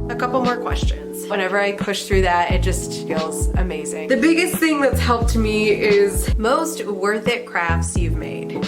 a couple more questions. Whenever I push through that, it just feels amazing. The biggest thing that's helped me is most worth it crafts you've made.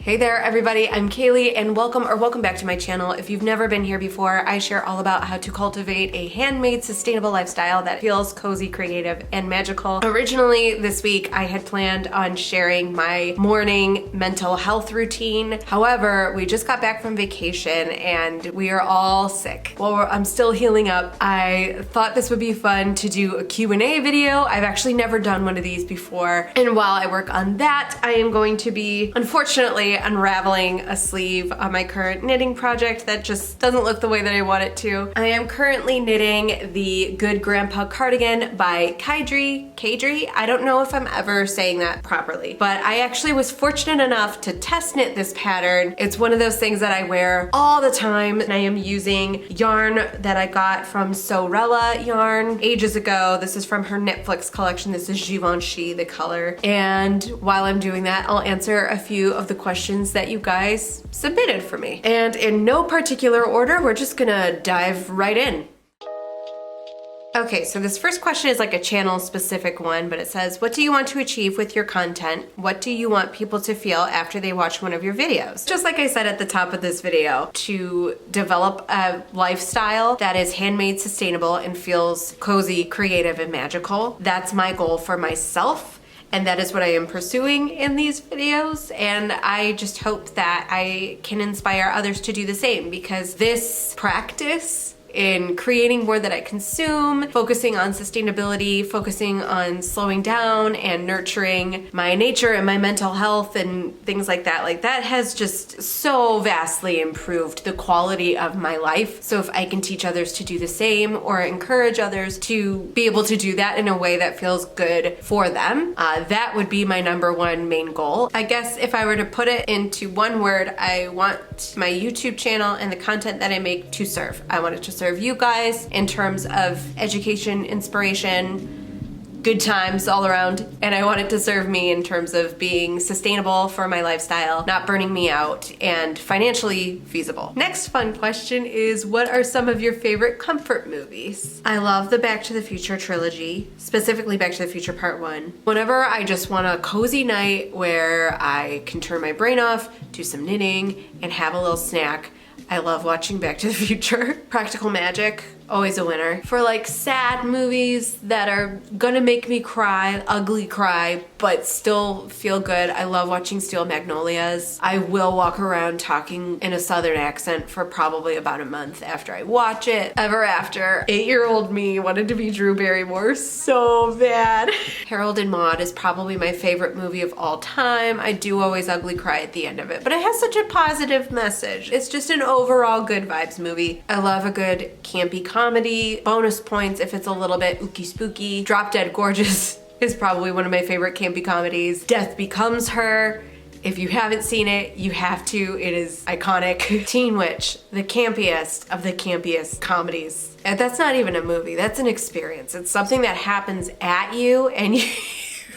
Hey there everybody, I'm Kaylee and welcome back to my channel. If you've never been here before, I share all about how to cultivate a handmade sustainable lifestyle that feels cozy, creative, and magical. Originally this week I had planned on sharing my morning mental health routine. However, we just got back from vacation and we are all sick. Well, I'm still healing up. I thought this would be fun to do a Q&A video. I've actually never done one of these before. And while I work on that, I am going to be, unfortunately, unraveling a sleeve on my current knitting project that just doesn't look the way that I want it to. I am currently knitting the Good Grandpa cardigan by Caley. I don't know if I'm ever saying that properly, but I actually was fortunate enough to test knit this pattern. It's one of those things that I wear all the time, and I am using yarn that I got from Sorella yarn ages ago. This is from her Knitflix collection. This is Givenchy, the color. And while I'm doing that, I'll answer a few of the questions that you guys submitted for me. And in no particular order, we're just gonna dive right in. Okay, so this first question is like a channel specific one, but it says, what do you want to achieve with your content? What do you want people to feel after they watch one of your videos? Just like I said at the top of this video, to develop a lifestyle that is handmade, sustainable, and feels cozy, creative, and magical. That's my goal for myself. And that is what I am pursuing in these videos. And I just hope that I can inspire others to do the same, because this practice in creating more that I consume, focusing on sustainability, focusing on slowing down and nurturing my nature and my mental health and things like that has just so vastly improved the quality of my life. So if I can teach others to do the same or encourage others to be able to do that in a way that feels good for them, that would be my number one main goal. I guess if I were to put it into one word, I want my YouTube channel and the content that I make to serve. I want it to serve you guys in terms of education, inspiration, good times all around, and I want it to serve me in terms of being sustainable for my lifestyle, not burning me out, and financially feasible. Next fun question is, what are some of your favorite comfort movies? I love the Back to the Future trilogy, specifically Back to the Future Part 1. Whenever I just want a cozy night where I can turn my brain off, do some knitting, and have a little snack, I love watching Back to the Future. Practical Magic, always a winner. For like sad movies that are gonna make me cry, ugly cry, but still feel good, I love watching Steel Magnolias. I will walk around talking in a southern accent for probably about a month after I watch it. Ever After, 8-year-old me wanted to be Drew Barrymore so bad. Harold and Maude is probably my favorite movie of all time. I do always ugly cry at the end of it, but it has such a positive message. It's just an overall good vibes movie. I love a good campy comedy. Bonus points if it's a little bit ooky spooky. Drop Dead Gorgeous is probably one of my favorite campy comedies. Death Becomes Her. If you haven't seen it, you have to. It is iconic. Teen Witch, the campiest of the campiest comedies. And that's not even a movie, that's an experience. It's something that happens at you and you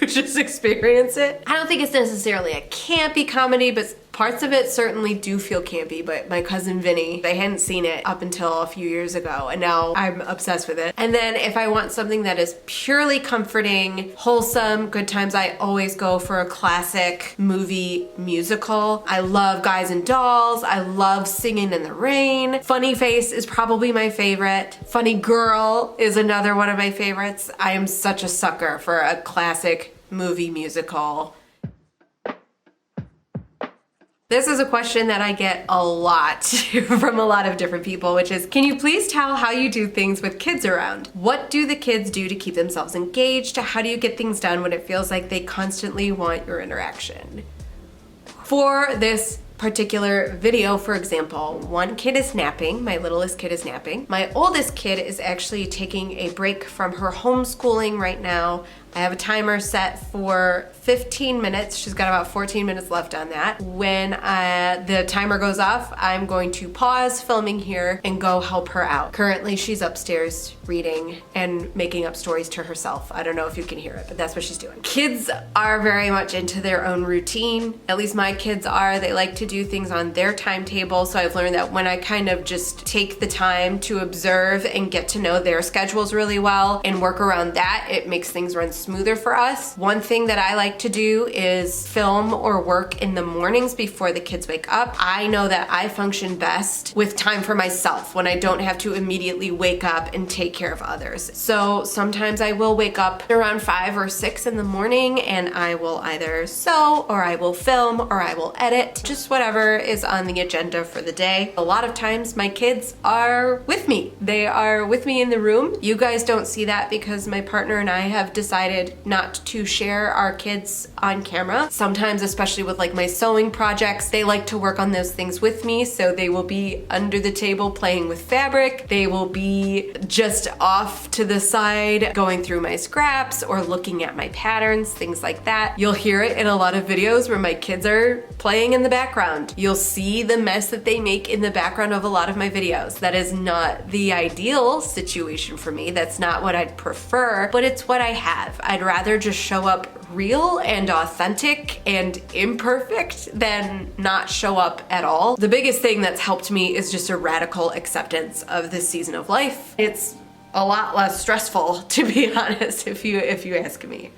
just experience it. I don't think it's necessarily a campy comedy, but parts of it certainly do feel campy. But my cousin Vinny, I hadn't seen it up until a few years ago, and now I'm obsessed with it. And then if I want something that is purely comforting, wholesome, good times, I always go for a classic movie musical. I love Guys and Dolls. I love Singing in the Rain. Funny Face is probably my favorite. Funny Girl is another one of my favorites. I am such a sucker for a classic movie musical. This is a question that I get a lot from a lot of different people, which is, can you please tell how you do things with kids around? What do the kids do to keep themselves engaged? How do you get things done when it feels like they constantly want your interaction? For this particular video, for example, one kid is napping, my littlest kid is napping. My oldest kid is actually taking a break from her homeschooling right now. I have a timer set for 15 minutes. She's got about 14 minutes left on that. When the timer goes off, I'm going to pause filming here and go help her out. Currently, she's upstairs reading and making up stories to herself. I don't know if you can hear it, but that's what she's doing. Kids are very much into their own routine. At least my kids are. They like to do things on their timetable. So I've learned that when I kind of just take the time to observe and get to know their schedules really well and work around that, it makes things run smoother for us. One thing that I like to do is film or work in the mornings before the kids wake up. I know that I function best with time for myself when I don't have to immediately wake up and take care of others. So sometimes I will wake up around 5 or 6 in the morning and I will either sew or I will film or I will edit, just whatever is on the agenda for the day. A lot of times my kids are with me. They are with me in the room. You guys don't see that because my partner and I have decided not to share our kids on camera. Sometimes, especially with like my sewing projects, they like to work on those things with me, so they will be under the table playing with fabric. They will be just off to the side going through my scraps or looking at my patterns, things like that. You'll hear it in a lot of videos where my kids are playing in the background. You'll see the mess that they make in the background of a lot of my videos. That is not the ideal situation for me. That's not what I'd prefer, but it's what I have. I'd rather just show up real and authentic and imperfect than not show up at all. The biggest thing that's helped me is just a radical acceptance of this season of life. It's a lot less stressful, to be honest, if you ask me.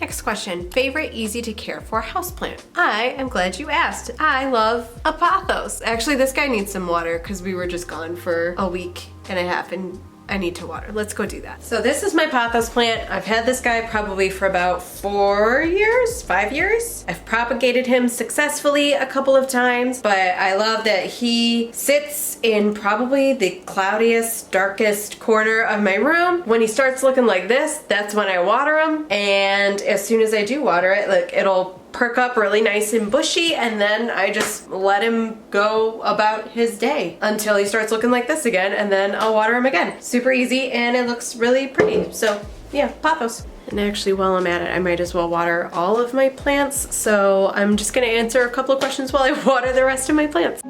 Next question, favorite easy to care for houseplant? I am glad you asked. I love a pothos. Actually, this guy needs some water because we were just gone for a week and a half and I need to water. Let's go do that. So this is my pothos plant. I've had this guy probably for about 5 years. I've propagated him successfully a couple of times, but I love that he sits in probably the cloudiest, darkest corner of my room. When he starts looking like this, that's when I water him. And as soon as I do water it, like it'll perk up really nice and bushy, and then I just let him go about his day until he starts looking like this again, and then I'll water him again. Super easy, and it looks really pretty. So yeah, pothos. And actually, while I'm at it, I might as well water all of my plants. So I'm just gonna answer a couple of questions while I water the rest of my plants.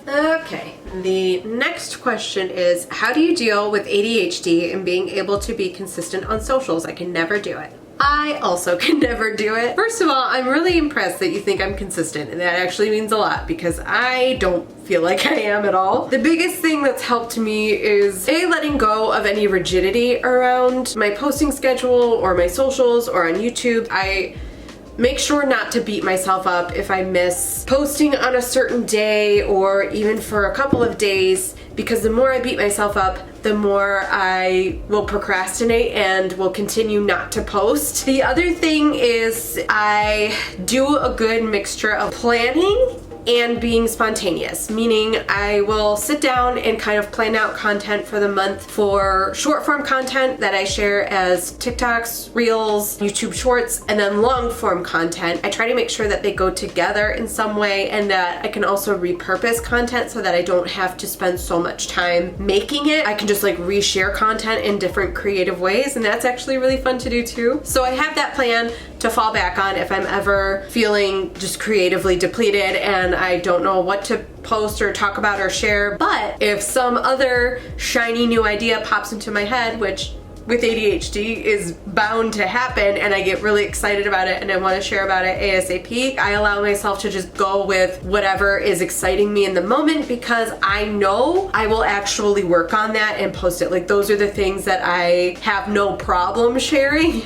Okay, the next question is, how do you deal with ADHD and being able to be consistent on socials? I can never do it. I also can never do it. First of all, I'm really impressed that you think I'm consistent, and that actually means a lot because I don't feel like I am at all. The biggest thing that's helped me is letting go of any rigidity around my posting schedule or my socials or on YouTube. I make sure not to beat myself up if I miss posting on a certain day or even for a couple of days, because the more I beat myself up, the more I will procrastinate and will continue not to post. The other thing is I do a good mixture of planning and being spontaneous, meaning I will sit down and kind of plan out content for the month for short form content that I share as TikToks, Reels, YouTube Shorts, and then long form content. I try to make sure that they go together in some way and that I can also repurpose content so that I don't have to spend so much time making it. I can just like reshare content in different creative ways, and that's actually really fun to do too. So I have that plan to fall back on if I'm ever feeling just creatively depleted and I don't know what to post or talk about or share. But if some other shiny new idea pops into my head, which with ADHD is bound to happen, and I get really excited about it and I want to share about it ASAP, I allow myself to just go with whatever is exciting me in the moment because I know I will actually work on that and post it. Like, those are the things that I have no problem sharing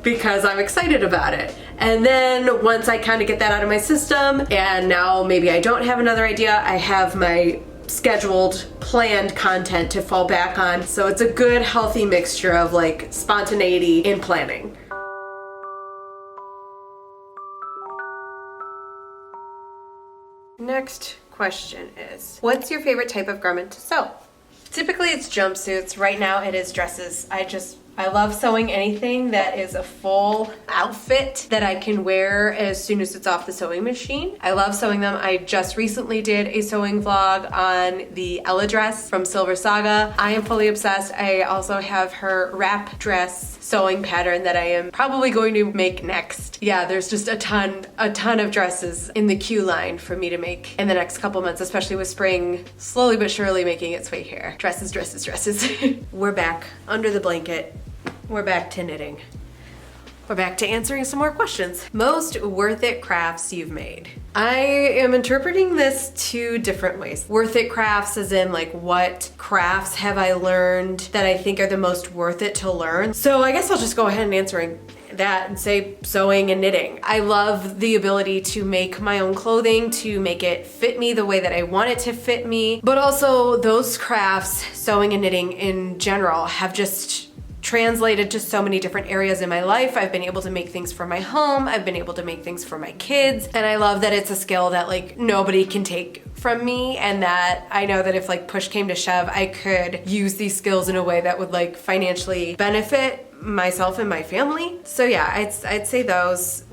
because I'm excited about it. And then once I kind of get that out of my system and now maybe I don't have another idea, I have my scheduled, planned content to fall back on. So it's a good, healthy mixture of like spontaneity and planning. Next question is, what's your favorite type of garment to sew? Typically it's jumpsuits. Right now it is dresses. I just I love sewing anything that is a full outfit that I can wear as soon as it's off the sewing machine. I love sewing them. I just recently did a sewing vlog on the Ella dress from Silver Saga. I am fully obsessed. I also have her wrap dress sewing pattern that I am probably going to make next. Yeah, there's just a ton of dresses in the queue line for me to make in the next couple months, especially with spring slowly but surely making its way here. Dresses, dresses, dresses. We're back under the blanket. We're back to knitting. We're back to answering some more questions. Most worth it crafts you've made. I am interpreting this two different ways. Worth it crafts as in like what crafts have I learned that I think are the most worth it to learn? So I guess I'll just go ahead and answering that and say sewing and knitting. I love the ability to make my own clothing, to make it fit me the way that I want it to fit me, but also those crafts, sewing and knitting in general, have just translated to so many different areas in my life. I've been able to make things for my home. I've been able to make things for my kids. And I love that it's a skill that like nobody can take from me, and that I know that if like push came to shove, I could use these skills in a way that would like financially benefit myself and my family. So yeah, I'd say those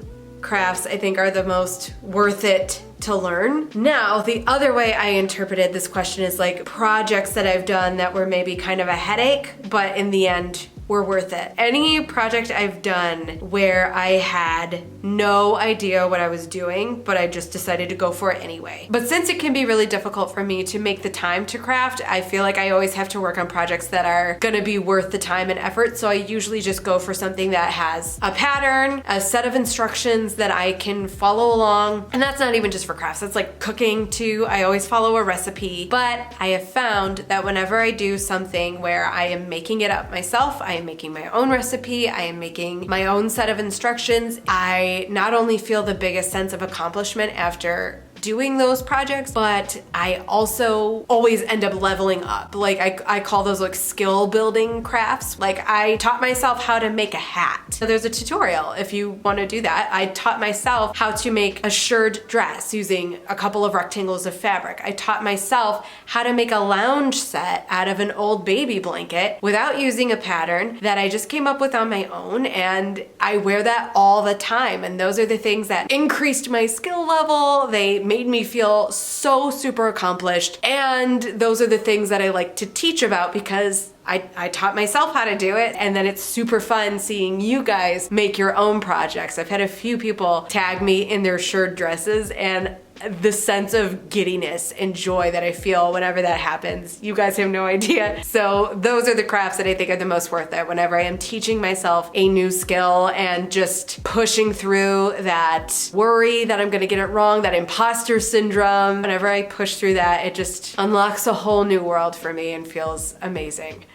crafts I think are the most worth it to learn. Now, the other way I interpreted this question is like projects that I've done that were maybe kind of a headache, but in the end were worth it. Any project I've done where I had no idea what I was doing, but I just decided to go for it anyway. But since it can be really difficult for me to make the time to craft, I feel like I always have to work on projects that are gonna be worth the time and effort. So I usually just go for something that has a pattern, a set of instructions that I can follow along. And that's not even just for crafts, that's like cooking too. I always follow a recipe, but I have found that whenever I do something where I am making it up myself, I am making my own recipe, I am making my own set of instructions, I not only feel the biggest sense of accomplishment after doing those projects, but I also always end up leveling up. Like I call those like skill building crafts. Like I taught myself how to make a hat. So there's a tutorial if you want to do that. I taught myself how to make a shirred dress using a couple of rectangles of fabric. I taught myself how to make a lounge set out of an old baby blanket without using a pattern that I just came up with on my own, and I wear that all the time. And those are the things that increased my skill level. They made me feel so super accomplished, and those are the things that I like to teach about because I taught myself how to do it, and then it's super fun seeing you guys make your own projects. I've had a few people tag me in their shirred dresses, and the sense of giddiness and joy that I feel whenever that happens, you guys have no idea. So those are the crafts that I think are the most worth it whenever I am teaching myself a new skill and just pushing through that worry that I'm gonna get it wrong, that imposter syndrome. Whenever I push through that, it just unlocks a whole new world for me and feels amazing.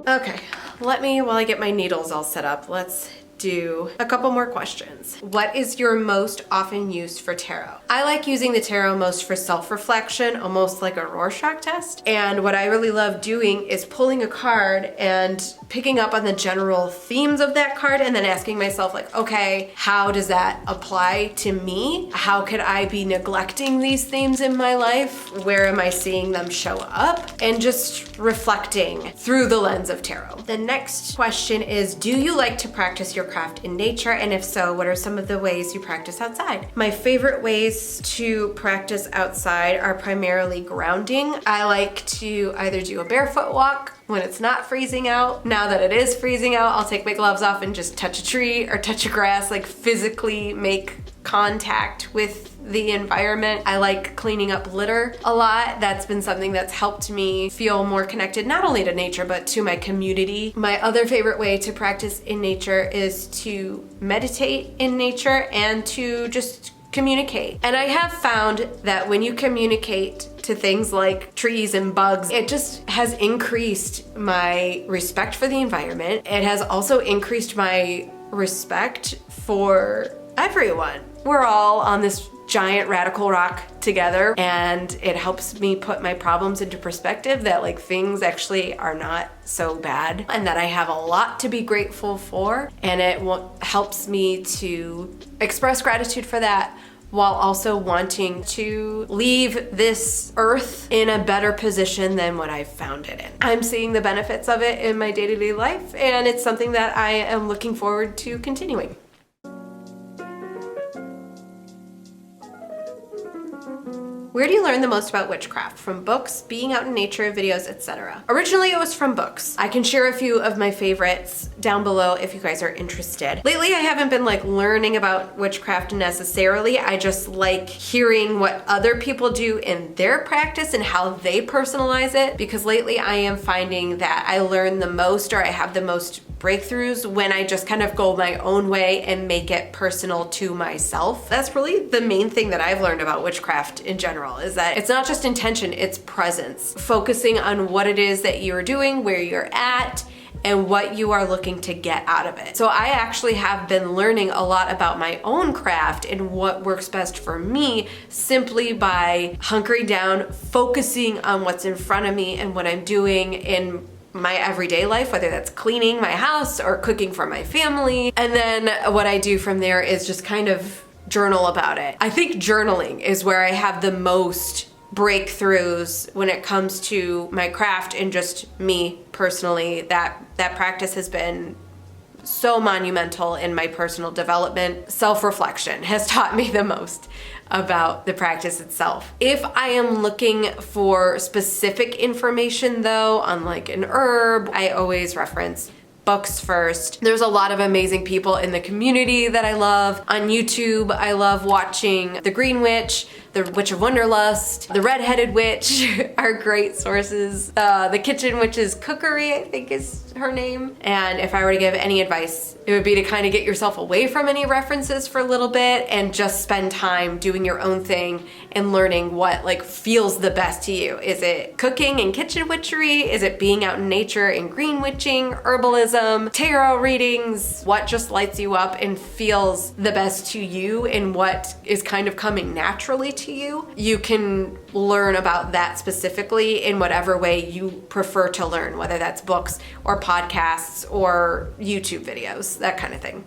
Okay, while I get my needles all set up, let's do a couple more questions. What is your most often used for tarot? I like using the tarot most for self-reflection, almost like a Rorschach test. And what I really love doing is pulling a card and picking up on the general themes of that card and then asking myself like, okay, how does that apply to me? How could I be neglecting these themes in my life? Where am I seeing them show up? And just reflecting through the lens of tarot. The next question is, do you like to practice your craft in nature? And if so, what are some of the ways you practice outside? My favorite ways to practice outside are primarily grounding. I like to either do a barefoot walk when it's not freezing out. Now that it is freezing out, I'll take my gloves off and just touch a tree or touch a grass, like physically make contact with the environment. I like cleaning up litter a lot. That's been something that's helped me feel more connected, not only to nature, but to my community. My other favorite way to practice in nature is to meditate in nature and to just communicate. And I have found that when you communicate to things like trees and bugs, it just has increased my respect for the environment. It has also increased my respect for everyone. We're all on this giant radical rock together, and it helps me put my problems into perspective that like things actually are not so bad and that I have a lot to be grateful for, and it helps me to express gratitude for that while also wanting to leave this earth in a better position than what I found it in. I'm seeing the benefits of it in my day-to-day life, and it's something that I am looking forward to continuing. Where do you learn the most about witchcraft? From books, being out in nature, videos, etc. Originally it was from books. I can share a few of my favorites down below if you guys are interested. Lately I haven't been like learning about witchcraft necessarily. I just like hearing what other people do in their practice and how they personalize it, because lately I am finding that I learn the most, or I have the most breakthroughs, when I just kind of go my own way and make it personal to myself. That's really the main thing that I've learned about witchcraft in general, is that it's not just intention, it's presence. Focusing on what it is that you're doing, where you're at, and what you are looking to get out of it. So I actually have been learning a lot about my own craft and what works best for me simply by hunkering down, focusing on what's in front of me and what I'm doing in my everyday life, whether that's cleaning my house or cooking for my family. And then what I do from there is just kind of journal about it. I think journaling is where I have the most breakthroughs when it comes to my craft and just me personally. That practice has been so monumental in my personal development. Self-reflection has taught me the most about the practice itself. If I am looking for specific information though on like an herb, I always reference books first. There's a lot of amazing people in the community that I love. On YouTube, I love watching The Green Witch, The Witch of Wonderlust, The Red-Headed Witch are great sources. The Kitchen Witch's Cookery, I think is her name. And if I were to give any advice, it would be to kind of get yourself away from any references for a little bit and just spend time doing your own thing and learning what like feels the best to you. Is it cooking and kitchen witchery? Is it being out in nature and green witching, herbalism, tarot readings? What just lights you up and feels the best to you and what is kind of coming naturally to you? You can learn about that specifically in whatever way you prefer to learn, whether that's books or podcasts or YouTube videos, that kind of thing.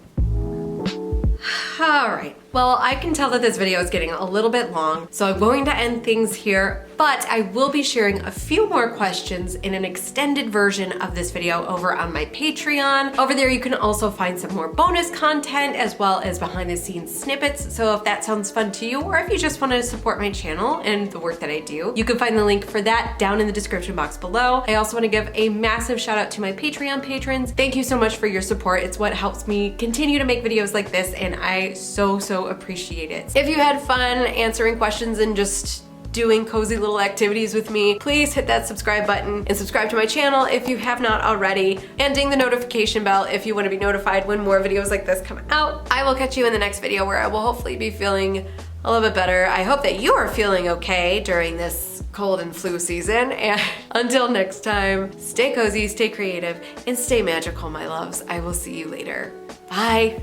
All right, well, I can tell that this video is getting a little bit long, so I'm going to end things here, but I will be sharing a few more questions in an extended version of this video over on my Patreon. Over there, you can also find some more bonus content as well as behind the scenes snippets. So if that sounds fun to you, or if you just want to support my channel and the work that I do, you can find the link for that down in the description box below. I also want to give a massive shout out to my Patreon patrons. Thank you so much for your support. It's what helps me continue to make videos like this, and I so appreciate it. If you had fun answering questions and just doing cozy little activities with me, please hit that subscribe button and subscribe to my channel if you have not already, and ding the notification bell if you want to be notified when more videos like this come out. I will catch you in the next video where I will hopefully be feeling a little bit better. I hope that you are feeling okay during this cold and flu season, and until next time, stay cozy, stay creative, and stay magical, my loves. I will see you later. Bye.